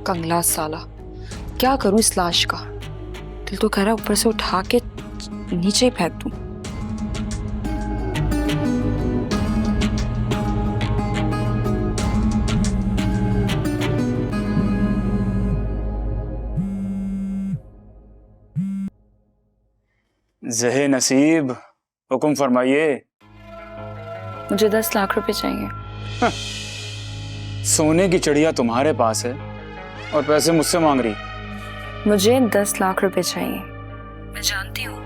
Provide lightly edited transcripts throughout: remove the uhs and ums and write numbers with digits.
कंगला साला, क्या करूं इस लाश का। दिल तो कह रहा ऊपर से उठा के नीचे ही फेंक दूं। ज़हे नसीब, हुक्म फरमाइए। मुझे 10 लाख रुपए चाहिए। सोने की चिड़िया तुम्हारे पास है और पैसे मुझसे मांग रही। मुझे 10 लाख रुपए चाहिए। मैं जानती हूँ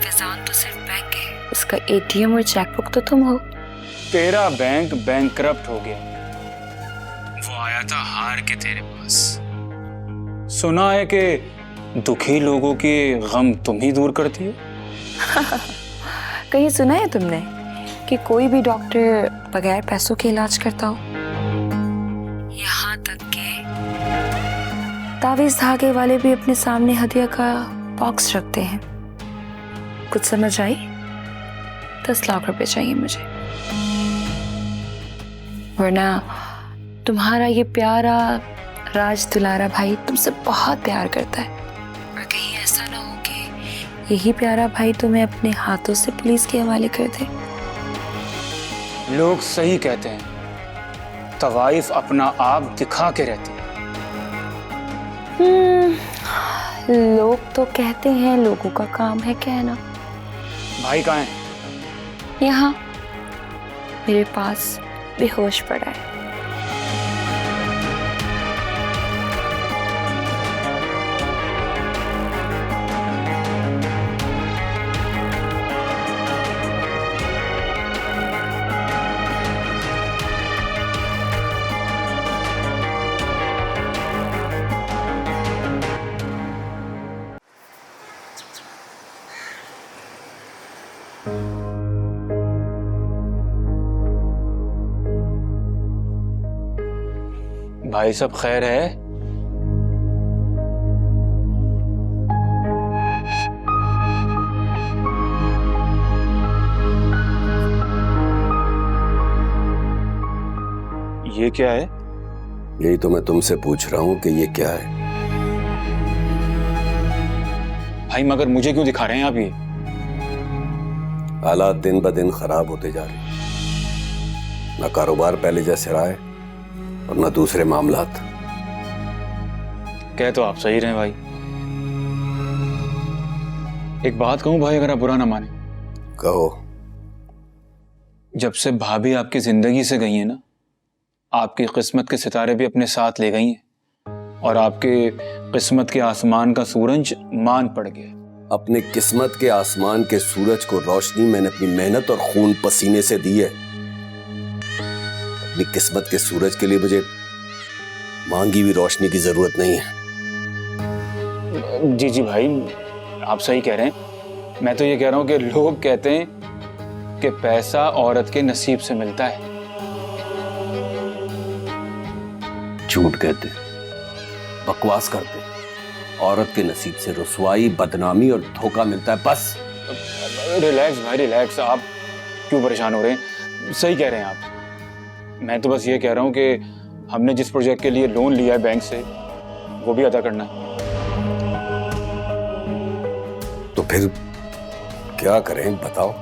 फैजान तो सिर्फ बैंक है, उसका एटीएम और चेकबुक तो तुम हो। तेरा बैंक बैंकरप्ट हो गया, वो आया था हार के तेरे पास। सुना है कि दुखी लोगों के गम तुम ही दूर करती हो। कहीं सुना है तुमने कि कोई भी डॉक्टर बगैर पैसों के इलाज करता हो? यहाँ तक के तावीज धागे वाले भी अपने सामने हदिया का बॉक्स रखते हैं। कुछ समझ आई? 10 लाख रुपए चाहिए मुझे, वरना तुम्हारा ये प्यारा राज दुलारा भाई तुमसे बहुत प्यार करता है, और कहीं ऐसा ना हो कि यही प्यारा भाई तुम्हें अपने हाथों से पुलिस के हवाले कर दे। लोग सही कहते हैं, तवाइफ अपना आप दिखा के रहती है। लोग तो कहते हैं, लोगों का काम है कहना। भाई कहाँ है? यहाँ मेरे पास बेहोश पड़ा है। भाई सब खैर है? ये क्या है? यही तो मैं तुमसे पूछ रहा हूं कि ये क्या है। भाई मगर मुझे क्यों दिखा रहे हैं आप ये? हालात दिन ब दिन खराब होते जा रहे हैं, ना कारोबार पहले जैसे रहा है और ना दूसरे मामलात। कह तो आप सही रहे भाई। एक बात कहूं भाई, अगर आप बुरा ना माने। कहो। जब से भाभी आपकी जिंदगी से गई है ना, आपकी किस्मत के सितारे भी अपने साथ ले गई हैं और आपके किस्मत के आसमान का सूरज मान पड़ गया। अपने किस्मत के आसमान के सूरज को रोशनी मैंने अपनी मेहनत और खून पसीने से दी है। अपनी किस्मत के सूरज के लिए मुझे मांगी हुई रोशनी की जरूरत नहीं है। जी जी भाई, आप सही कह रहे हैं। मैं तो ये कह रहा हूं कि लोग कहते हैं कि पैसा औरत के नसीब से मिलता है। झूठ कहते, बकवास करते। औरत के नसीब से रुसवाई, बदनामी और धोखा मिलता है, बस। रिलैक्स भाई रिलैक्स, आप क्यों परेशान हो रहे हैं? सही कह रहे हैं आप। मैं तो बस ये कह रहा हूं कि हमने जिस प्रोजेक्ट के लिए लोन लिया है बैंक से, वो भी अदा करना है। तो फिर क्या करें बताओ?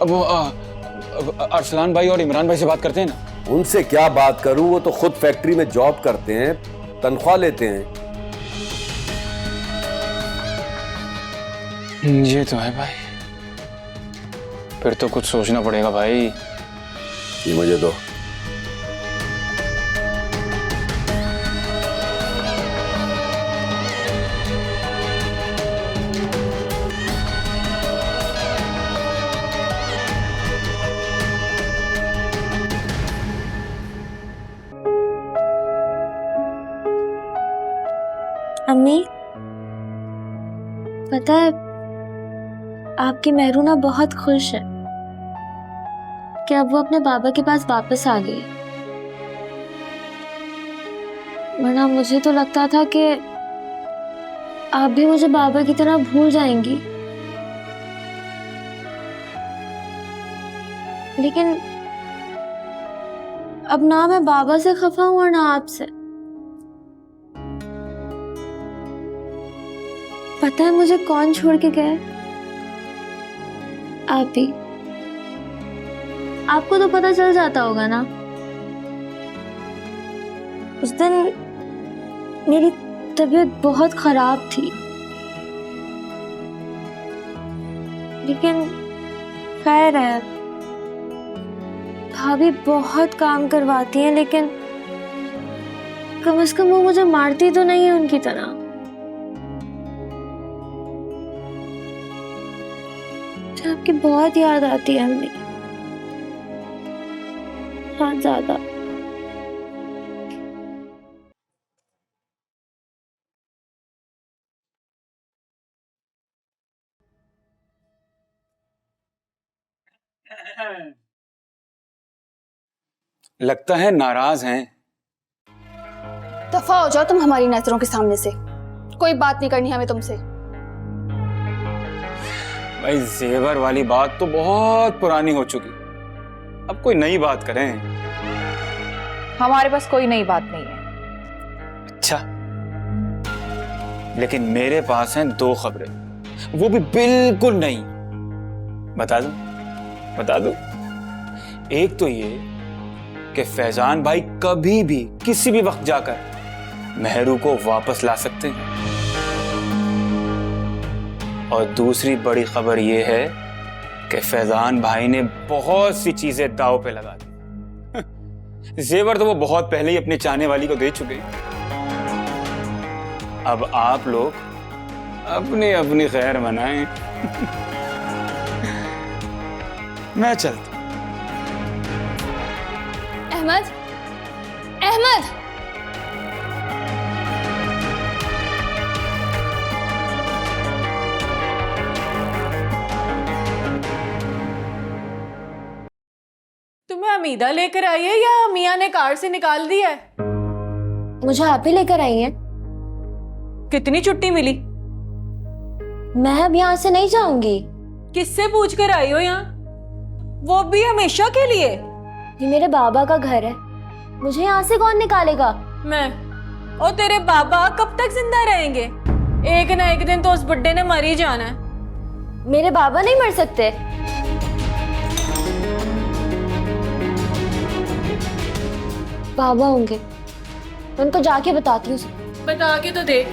अब वो अरसलान भाई और इमरान भाई से बात करते हैं ना। उनसे क्या बात करूं, वो तो खुद फैक्ट्री में जॉब करते हैं, तनख्वाह लेते हैं। ये तो है भाई, फिर तो कुछ सोचना पड़ेगा भाई। ये मुझे दो। अम्मी, पता है आपकी मेहरूना बहुत खुश है कि अब वो अपने बाबा के पास वापस आ गई। वरना मुझे तो लगता था कि आप भी मुझे बाबा की तरह भूल जाएंगी, लेकिन अब ना मैं बाबा से खफा हूं और ना आपसे। पता है मुझे कौन छोड़ के गया? आप ही। आपको तो पता चल जाता होगा ना। उस दिन मेरी तबीयत बहुत खराब थी, लेकिन खैर है, भाभी बहुत काम करवाती हैं, लेकिन कम से कम वो मुझे मारती तो नहीं है उनकी तरह। मुझे आपकी बहुत याद आती है अम्मी, बहुत ज्यादा। लगता है नाराज हैं। दफा हो जाओ तुम हमारी नजरों के सामने से। कोई बात नहीं करनी हमें तुमसे। भाई जेवर वाली बात तो बहुत पुरानी हो चुकी, अब कोई नई बात करें। हमारे पास कोई नई बात नहीं है। अच्छा, लेकिन मेरे पास हैं 2 खबरें, वो भी बिल्कुल नई। बता दूं? बता दूं? एक तो ये कि फैजान भाई कभी भी किसी भी वक्त जाकर मेहरू को वापस ला सकते हैं, और दूसरी बड़ी खबर ये है कि फैजान भाई ने बहुत सी चीजें दांव पे लगा दी। जेवर तो वो बहुत पहले ही अपने चाहने वाली को दे चुके हैं। अब आप लोग अपनी अपनी खैर मनाएं। मैं चलता। अहमद, अहमद, तुम्हें अमीदा लेकर आई है या मियाँ ने कार से निकाल दिया है? मुझे आप ही लेकर आई हैं। कितनी छुट्टी मिली? मैं अब यहाँ से नहीं जाऊंगी। किससे पूछ कर आई हो यहाँ, वो भी हमेशा के लिए? ये मेरे बाबा का घर है, मुझे यहाँ से कौन निकालेगा? मैं और तेरे बाबा कब तक जिंदा रहेंगे? एक ना एक दिन तो उस बुड्ढे ने मर ही जाना है। मेरे बाबा नहीं मर सकते। बाबा होंगे, मैं उनको जाके बताती हूँ। बता के तो देख।